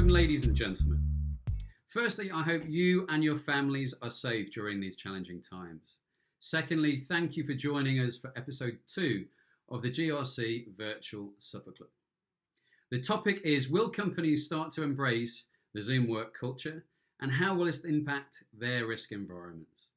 Welcome, ladies and gentlemen. Firstly, I hope you and your families are safe during these challenging times. Secondly, thank you for joining us for episode 2 of the GRC Virtual Supper Club. The topic is, will companies start to embrace the Zoom work culture, and how will this impact their risk environments?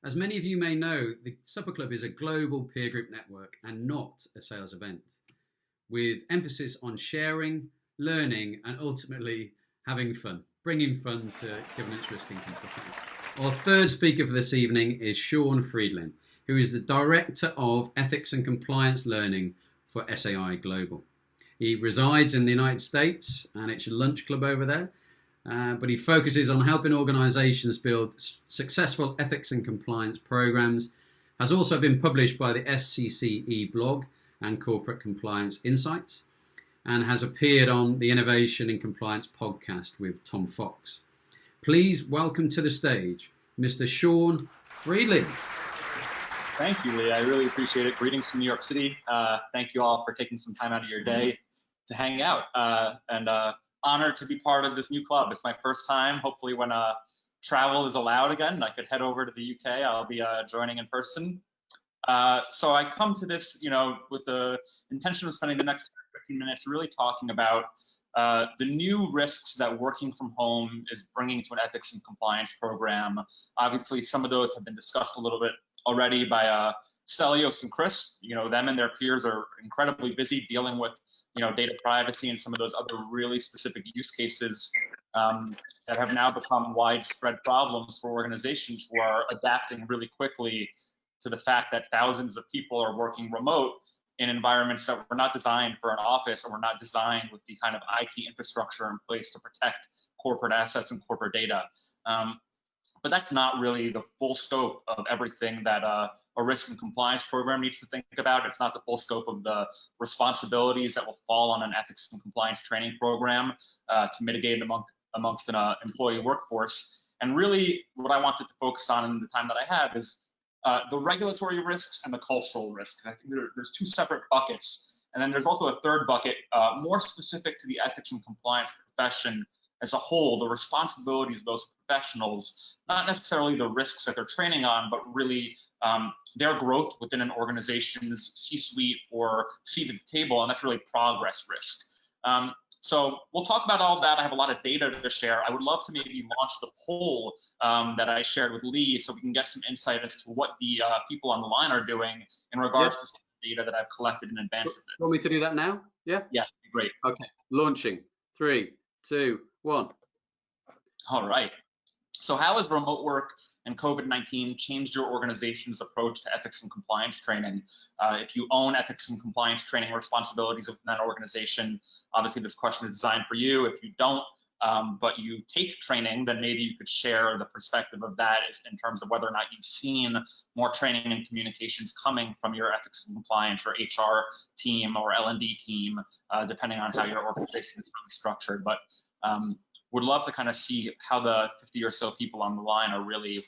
As many of you may know, the Supper Club is a global peer group network and not a sales event, with emphasis on sharing, learning, and ultimately having fun, bringing fun to governance, risk, and compliance. Our third speaker for this evening is Sean Freidlin, who is the Director of Ethics and Compliance Learning for SAI Global. He resides in the United States, and it's a lunch club over there, but he focuses on helping organizations build successful ethics and compliance programs, has also been published by the SCCE blog and Corporate Compliance Insights, and has appeared on the Innovation in Compliance podcast with Tom Fox. Please welcome to the stage, Mr. Sean Freidlin. Thank you, Lee. I really appreciate it. Greetings from New York City. Thank you all for taking some time out of your day to hang out, and honored to be part of this new club. It's my first time. Hopefully when travel is allowed again, I could head over to the UK. I'll be joining in person. So I come to this, with the intention of spending the next 15 minutes really talking about the new risks that working from home is bringing to an ethics and compliance program. Obviously, some of those have been discussed a little bit already by Stelios and Chris. Them and their peers are incredibly busy dealing with, data privacy and some of those other really specific use cases that have now become widespread problems for organizations who are adapting really quickly to the fact that thousands of people are working remote in environments that were not designed for an office or were not designed with the kind of IT infrastructure in place to protect corporate assets and corporate data. But that's not really the full scope of everything that a risk and compliance program needs to think about. It's not the full scope of the responsibilities that will fall on an ethics and compliance training program to mitigate amongst an employee workforce. And really what I wanted to focus on in the time that I have is the regulatory risks and the cultural risks. I think there's two separate buckets. And then there's also a third bucket, more specific to the ethics and compliance profession as a whole, the responsibilities of those professionals, not necessarily the risks that they're training on, but really their growth within an organization's C-suite or seat at the table, and that's really progress risk. So we'll talk about all of that. I have a lot of data to share. I would love to maybe launch the poll that I shared with Lee so we can get some insight as to what the people on the line are doing in regards to some data that I've collected in advance of this. Want me to do that now? Yeah? Yeah, great. Okay, launching. 3, 2, 1. All right. So how has remote work and COVID-19 changed your organization's approach to ethics and compliance training? If you own ethics and compliance training responsibilities within that organization, obviously this question is designed for you. If you don't, but you take training, then maybe you could share the perspective of that in terms of whether or not you've seen more training and communications coming from your ethics and compliance or HR team or L&D team, depending on how your organization is really structured. But would love to kind of see how the 50 or so people on the line are really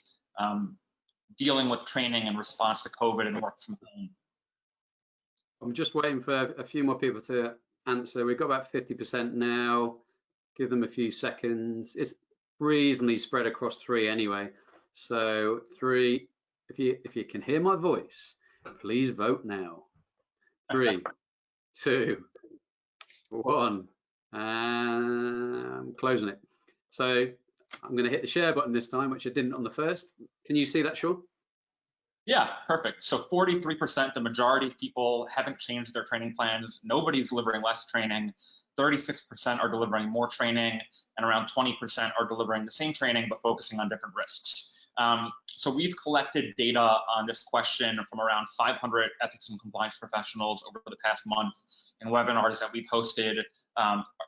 dealing with training in response to COVID and work from home. I'm just waiting for a few more people to answer. We've got about 50% now. Give them a few seconds. It's reasonably spread across 3 anyway. So 3, if you can hear my voice, please vote now. 3, 2, 1. I'm closing it. So I'm going to hit the share button this time, which I didn't on the first. Can you see that, Sean? Yeah, perfect. So 43%, the majority of people haven't changed their training plans. Nobody's delivering less training. 36% are delivering more training, and around 20% are delivering the same training but focusing on different risks. So we've collected data on this question from around 500 ethics and compliance professionals over the past month in webinars that we've hosted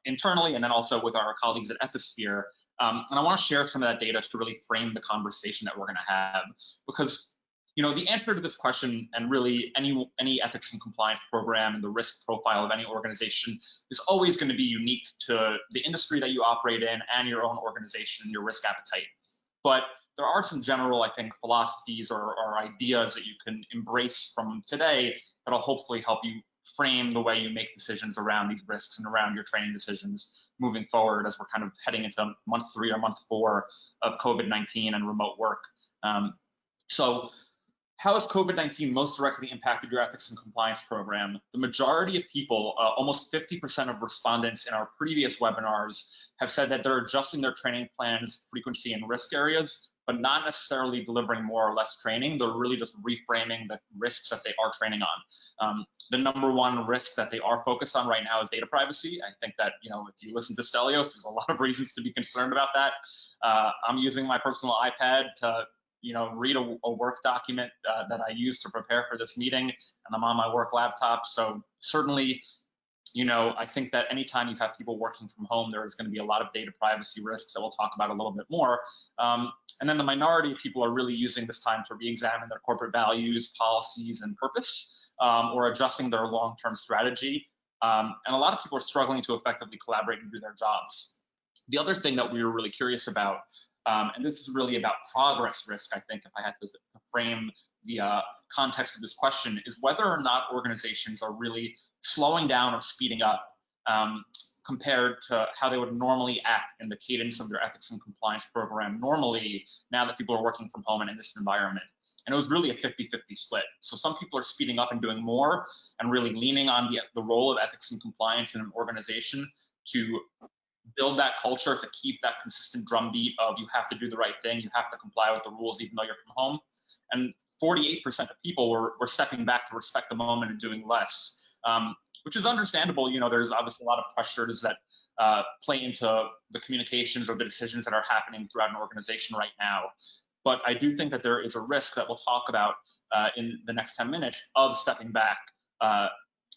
internally and then also with our colleagues at Ethisphere. And I want to share some of that data to really frame the conversation that we're going to have, because the answer to this question and really any ethics and compliance program and the risk profile of any organization is always going to be unique to the industry that you operate in and your own organization, your risk appetite. But there are some general, I think, philosophies or ideas that you can embrace from today that'll hopefully help you frame the way you make decisions around these risks and around your training decisions moving forward as we're kind of heading into month 3 or month 4 of COVID-19 and remote work. So how has COVID-19 most directly impacted your ethics and compliance program? The majority of people, almost 50% of respondents in our previous webinars, have said that they're adjusting their training plans, frequency, and risk areas, but not necessarily delivering more or less training. They're really just reframing the risks that they are training on. The number one risk that they are focused on right now is data privacy. I think that, if you listen to Stelios, there's a lot of reasons to be concerned about that. I'm using my personal iPad to read a work document that I use to prepare for this meeting, and I'm on my work laptop. So certainly, I think that anytime you have people working from home, there is going to be a lot of data privacy risks that we'll talk about a little bit more. And then the minority of people are really using this time to re-examine their corporate values, policies, and purpose, or adjusting their long-term strategy. And a lot of people are struggling to effectively collaborate and do their jobs. The other thing that we were really curious about, and this is really about progress risk, I think, if I had to frame the context of this question, is whether or not organizations are really slowing down or speeding up compared to how they would normally act in the cadence of their ethics and compliance program normally, now that people are working from home and in this environment. And it was really a 50-50 split. So some people are speeding up and doing more and really leaning on the role of ethics and compliance in an organization to build that culture, to keep that consistent drumbeat of you have to do the right thing, you have to comply with the rules even though you're from home. And 48% of people were stepping back to respect the moment and doing less, which is understandable. There's obviously a lot of pressures that play into the communications or the decisions that are happening throughout an organization right now. But I do think that there is a risk that we'll talk about in the next 10 minutes of stepping back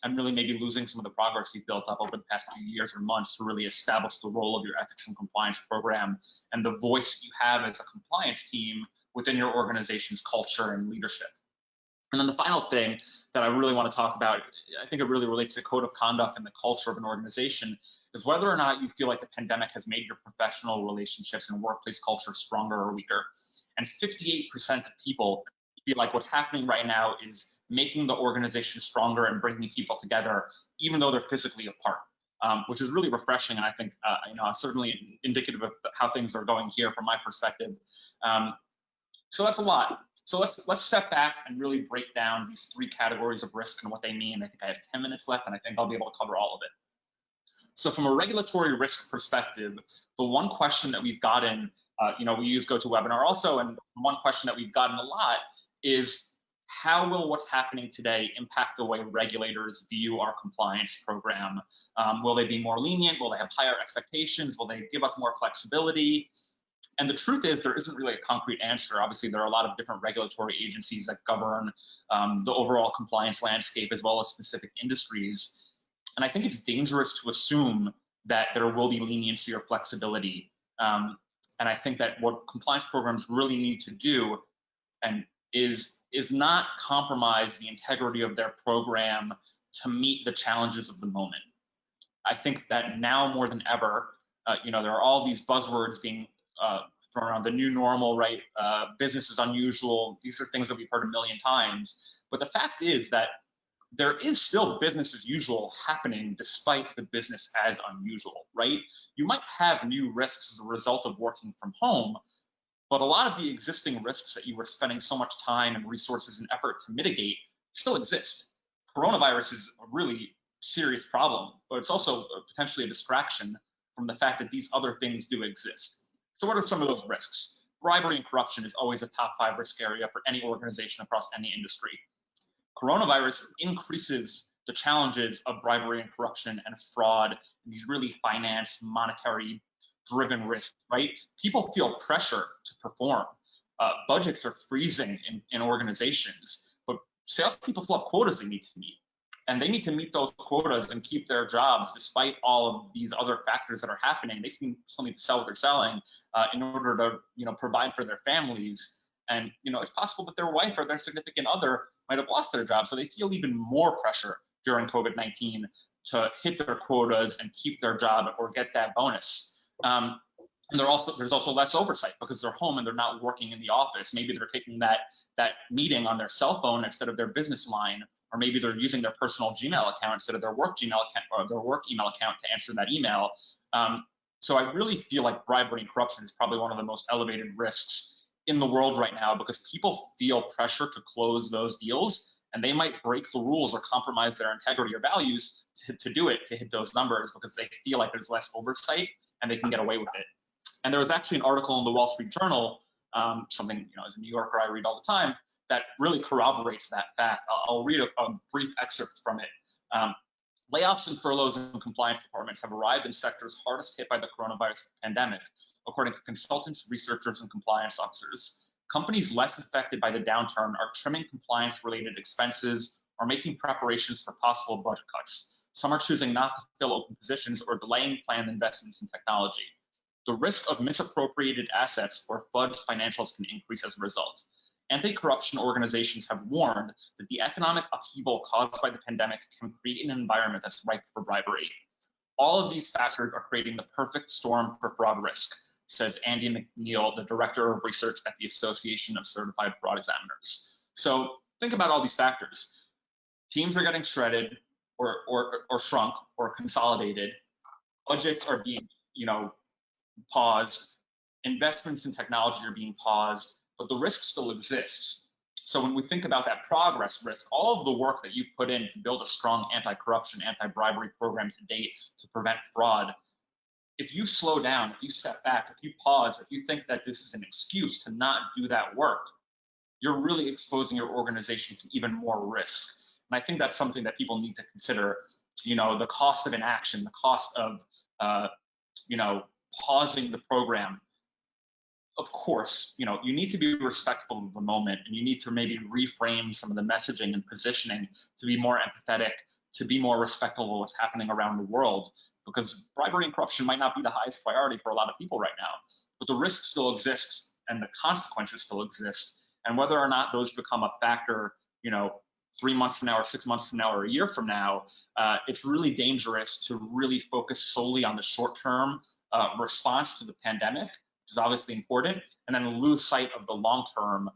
and really maybe losing some of the progress you've built up over the past few years or months to really establish the role of your ethics and compliance program and the voice you have as a compliance team within your organization's culture and leadership. And then the final thing that I really want to talk about, I think it really relates to code of conduct and the culture of an organization, is whether or not you feel like the pandemic has made your professional relationships and workplace culture stronger or weaker. And 58% of people feel like what's happening right now is making the organization stronger and bringing people together, even though they're physically apart, which is really refreshing. And I think, certainly indicative of how things are going here from my perspective. So that's a lot. So let's step back and really break down these 3 categories of risk and what they mean. I think I have 10 minutes left, and I think I'll be able to cover all of it. So from a regulatory risk perspective, the one question that we've gotten, we use GoToWebinar also, and one question that we've gotten a lot is, how will what's happening today impact the way regulators view our compliance program? Will they be more lenient? Will they have higher expectations? Will they give us more flexibility? And the truth is, there isn't really a concrete answer. Obviously, there are a lot of different regulatory agencies that govern the overall compliance landscape as well as specific industries. And I think it's dangerous to assume that there will be leniency or flexibility. And I think that what compliance programs really need to do is not compromise the integrity of their program to meet the challenges of the moment. I think that now more than ever, there are all these buzzwords being thrown around, the new normal, right? Business is unusual. These are things that we've heard a million times. But the fact is that there is still business as usual happening despite the business as unusual, right? You might have new risks as a result of working from home, but a lot of the existing risks that you were spending so much time and resources and effort to mitigate still exist. Coronavirus is a really serious problem, but it's also potentially a distraction from the fact that these other things do exist. So what are some of those risks? Bribery and corruption is always a top 5 risk area for any organization across any industry. Coronavirus increases the challenges of bribery and corruption and fraud, and these really finance, monetary driven risks, right? People feel pressure to perform. Budgets are freezing in organizations, but salespeople still have quotas they need to meet. And they need to meet those quotas and keep their jobs despite all of these other factors that are happening. They still need to sell what they're selling in order to provide for their families. And it's possible that their wife or their significant other might have lost their job, so they feel even more pressure during COVID-19 to hit their quotas and keep their job or get that bonus. And there's also less oversight because they're home and they're not working in the office. Maybe they're taking that meeting on their cell phone instead of their business line, or maybe they're using their personal Gmail account instead of their work Gmail account or their work email account to answer that email. So I really feel like bribery and corruption is probably one of the most elevated risks in the world right now, because people feel pressure to close those deals, and they might break the rules or compromise their integrity or values to do it, to hit those numbers, because they feel like there's less oversight and they can get away with it. And there was actually an article in the Wall Street Journal, something, as a New Yorker I read all the time, that really corroborates that fact. I'll read a brief excerpt from it. Layoffs and furloughs in compliance departments have arrived in sectors hardest hit by the coronavirus pandemic, according to consultants, researchers, and compliance officers. Companies less affected by the downturn are trimming compliance-related expenses or making preparations for possible budget cuts. Some are choosing not to fill open positions or delaying planned investments in technology. The risk of misappropriated assets or fudged financials can increase as a result. Anti-corruption organizations have warned that the economic upheaval caused by the pandemic can create an environment that's ripe for bribery. All of these factors are creating the perfect storm for fraud risk, says Andy McNeil, the director of research at the Association of Certified Fraud Examiners. So think about all these factors. Teams are getting shredded or shrunk or consolidated. Budgets are being, paused. Investments in technology are being paused, but the risk still exists. So when we think about that progress risk, all of the work that you've put in to build a strong anti-corruption, anti-bribery program to date to prevent fraud, if you slow down, if you step back, if you pause, if you think that this is an excuse to not do that work, you're really exposing your organization to even more risk. And I think that's something that people need to consider, the cost of inaction, the cost of, pausing the program. Of course, you need to be respectful of the moment, and you need to maybe reframe some of the messaging and positioning to be more empathetic, to be more respectful of what's happening around the world, because bribery and corruption might not be the highest priority for a lot of people right now, but the risk still exists and the consequences still exist. And whether or not those become a factor, 3 months from now or 6 months from now or a year from now, it's really dangerous to really focus solely on the short-term response to the pandemic, which is obviously important, and then lose sight of the long-term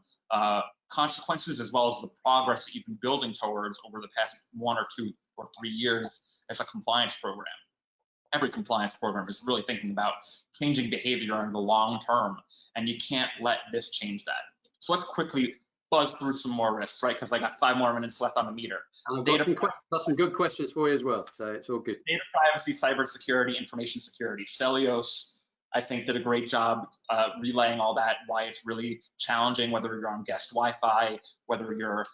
consequences as well as the progress that you've been building towards over the past 1 or 2 or 3 years as a compliance program. Every compliance program is really thinking about changing behavior in the long term, and you can't let this change that. So let's quickly buzz through some more risks, right? Because I got 5 more minutes left on the meter. And I've got some good questions for you as well, so it's all good. Data privacy, cybersecurity, information security. Stelios, I think, did a great job relaying all that, why it's really challenging, whether you're on guest Wi-Fi, whether you're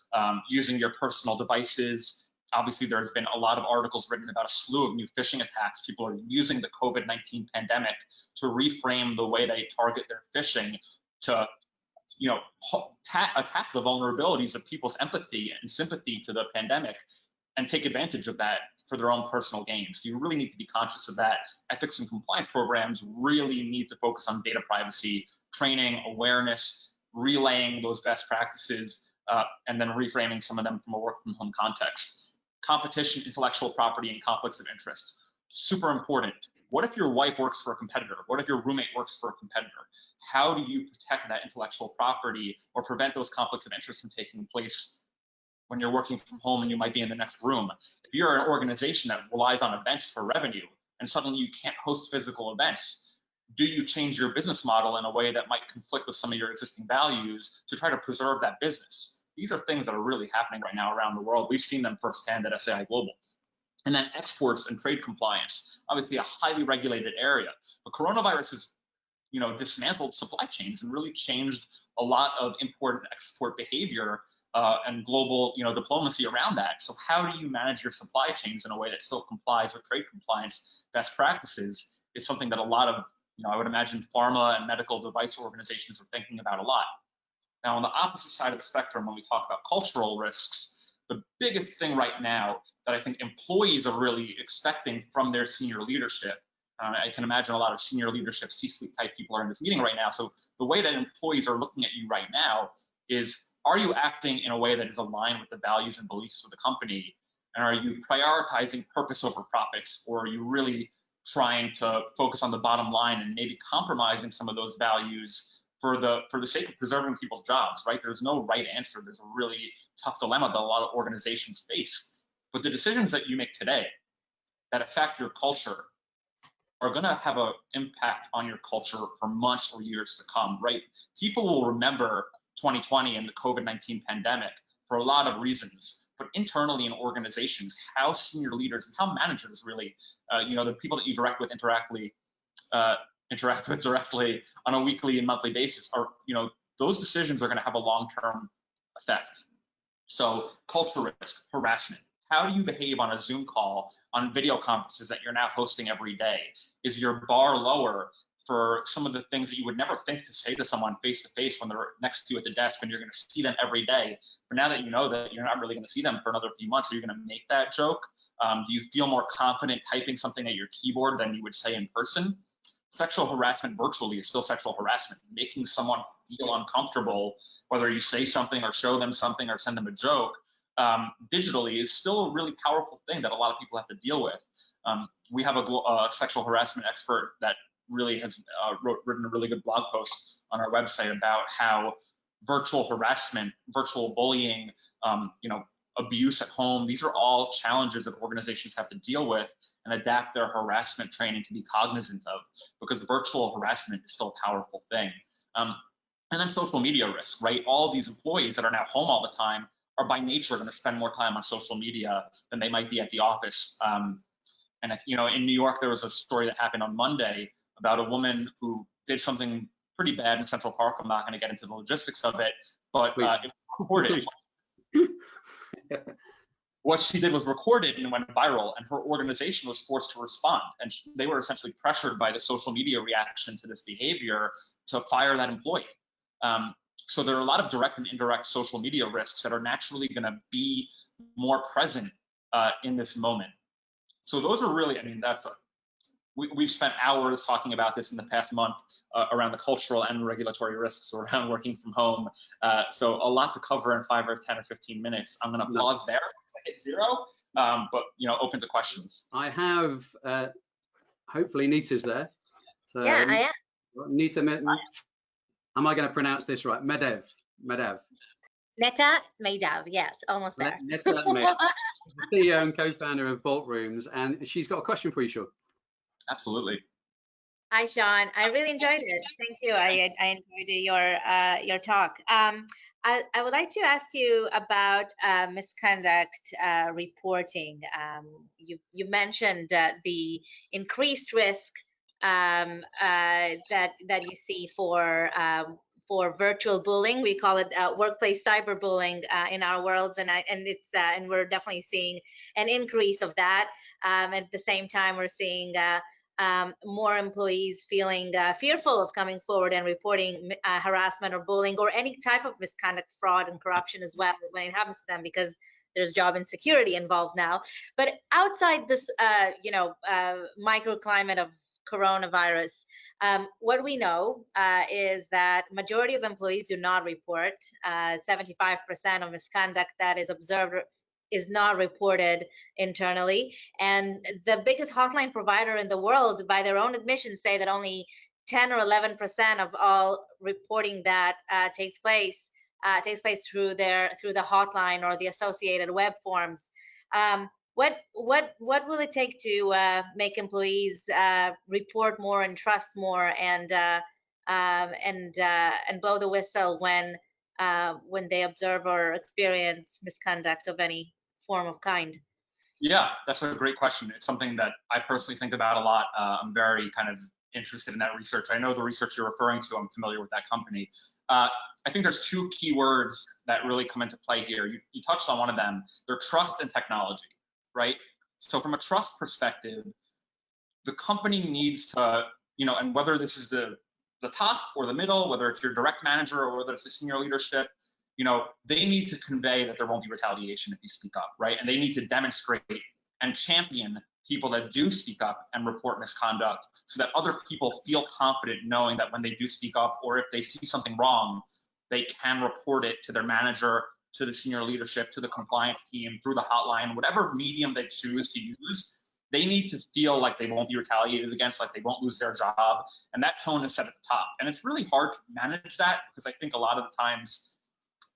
using your personal devices. Obviously, there's been a lot of articles written about a slew of new phishing attacks. People are using the COVID-19 pandemic to reframe the way they target their phishing to attack the vulnerabilities of people's empathy and sympathy to the pandemic and take advantage of that for their own personal gains. You really need to be conscious of that. Ethics and compliance programs really need to focus on data privacy, training, awareness, relaying those best practices, and then reframing some of them from a work from home context. Competition, intellectual property, and conflicts of interest. Super important. What if your wife works for a competitor? What if your roommate works for a competitor? How do you protect that intellectual property or prevent those conflicts of interest from taking place when you're working from home and you might be in the next room? If you're an organization that relies on events for revenue and suddenly you can't host physical events, do you change your business model in a way that might conflict with some of your existing values to try to preserve that business? These are things that are really happening right now around the world. We've seen them firsthand at SAI Global. And then exports and trade compliance, obviously a highly regulated area. The coronavirus has, dismantled supply chains and really changed a lot of import and export behavior and global, diplomacy around that. So how do you manage your supply chains in a way that still complies with trade compliance best practices is something that a lot of, I would imagine pharma and medical device organizations are thinking about a lot. Now, on the opposite side of the spectrum, when we talk about cultural risks, the biggest thing right now that I think employees are really expecting from their senior leadership, I can imagine a lot of senior leadership, C-suite type people are in this meeting right now. So the way that employees are looking at you right now is, are you acting in a way that is aligned with the values and beliefs of the company? And are you prioritizing purpose over profits? Or are you really trying to focus on the bottom line and maybe compromising some of those values for the sake of preserving people's jobs, right? There's no right answer. There's a really tough dilemma that a lot of organizations face. But the decisions that you make today that affect your culture are going to have an impact on your culture for months or years to come, right? People will remember 2020 and the COVID-19 pandemic for a lot of reasons, but internally in organizations, how senior leaders and how managers really, the people that you interact with directly on a weekly and monthly basis are, those decisions are going to have a long-term effect. So culture risk, harassment. How do you behave on a Zoom call, on video conferences that you're now hosting every day? Is your bar lower for some of the things that you would never think to say to someone face to face when they're next to you at the desk and you're going to see them every day? But now that you know that you're not really going to see them for another few months, are you going to make that joke? Do you feel more confident typing something at your keyboard than you would say in person? Sexual harassment virtually is still sexual harassment. Making someone feel uncomfortable, whether you say something or show them something or send them a joke, digitally is still a really powerful thing that a lot of people have to deal with. We have a sexual harassment expert that really has written a really good blog post on our website about how virtual harassment, virtual bullying, abuse at home, these are all challenges that organizations have to deal with and adapt their harassment training to be cognizant of, because virtual harassment is still a powerful thing. And then social media risk, right? All of these employees that are now home all the time are by nature going to spend more time on social media than they might be at the office. And in New York, there was a story that happened on Monday about a woman who did something pretty bad in Central Park. I'm not going to get into the logistics of it, but it was recorded. What she did was recorded and went viral, and her organization was forced to respond. And they were essentially pressured by the social media reaction to this behavior to fire that employee. So there are a lot of direct and indirect social media risks that are naturally going to be more present in this moment. So those are really, we've spent hours talking about this in the past month around the cultural and regulatory risks around working from home. So a lot to cover in 5 or 10 or 15 minutes. I'm going to pause there to hit 0, but open to questions. I have, hopefully Nita's there. So, yeah, I am. Nita, am I going to pronounce this right? Medev. Netta Medav, yes, almost there. Netta Medav, CEO and co-founder of Vault Rooms, and she's got a question for you, Sean. Absolutely. Hi, Sean. I really enjoyed it. Thank you. I enjoyed your talk. I would like to ask you about misconduct reporting. You mentioned the increased risk that you see for virtual bullying. We call it workplace cyberbullying in our worlds, and we're definitely seeing an increase of that. At the same time, we're seeing more employees feeling fearful of coming forward and reporting harassment or bullying or any type of misconduct, fraud, and corruption as well when it happens to them, because there's job insecurity involved now. But outside this, microclimate of coronavirus, what we know is that majority of employees do not report. 75% of misconduct that is observed is not reported internally. And the biggest hotline provider in the world, by their own admission, say that only 10 or 11% of all reporting that takes place through the hotline or the associated web forms. What will it take to make employees report more and trust more and blow the whistle when they observe or experience misconduct of any form of kind? Yeah, that's a great question. It's something that I personally think about a lot. I'm very kind of interested in that research. I know the research you're referring to. I'm familiar with that company. I think there's 2 key words that really come into play here. You touched on one of them. They're trust and technology, right? So from a trust perspective, the company needs to, and whether this is the top or the middle, whether it's your direct manager or whether it's the senior leadership, they need to convey that there won't be retaliation if you speak up, right? And they need to demonstrate and champion people that do speak up and report misconduct so that other people feel confident knowing that when they do speak up, or if they see something wrong, they can report it to their manager, to the senior leadership, to the compliance team, through the hotline, whatever medium they choose to use. they need to feel like they won't be retaliated against, like they won't lose their job. And that tone is set at the top. And it's really hard to manage that because I think a lot of the times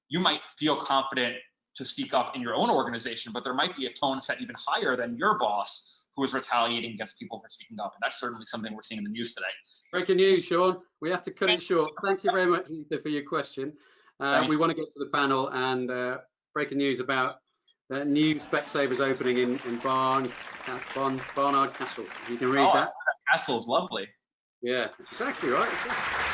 you might feel confident to speak up in your own organization, but there might be a tone set even higher than your boss who is retaliating against people for speaking up. And that's certainly something we're seeing in the news today. Breaking news, Sean. We have to cut it short. Thank you very much, Ethan, for your question. We want to get to the panel and breaking news about the new Specsavers opening in Barnard Castle. You can read that. That castle is lovely. Yeah, exactly right.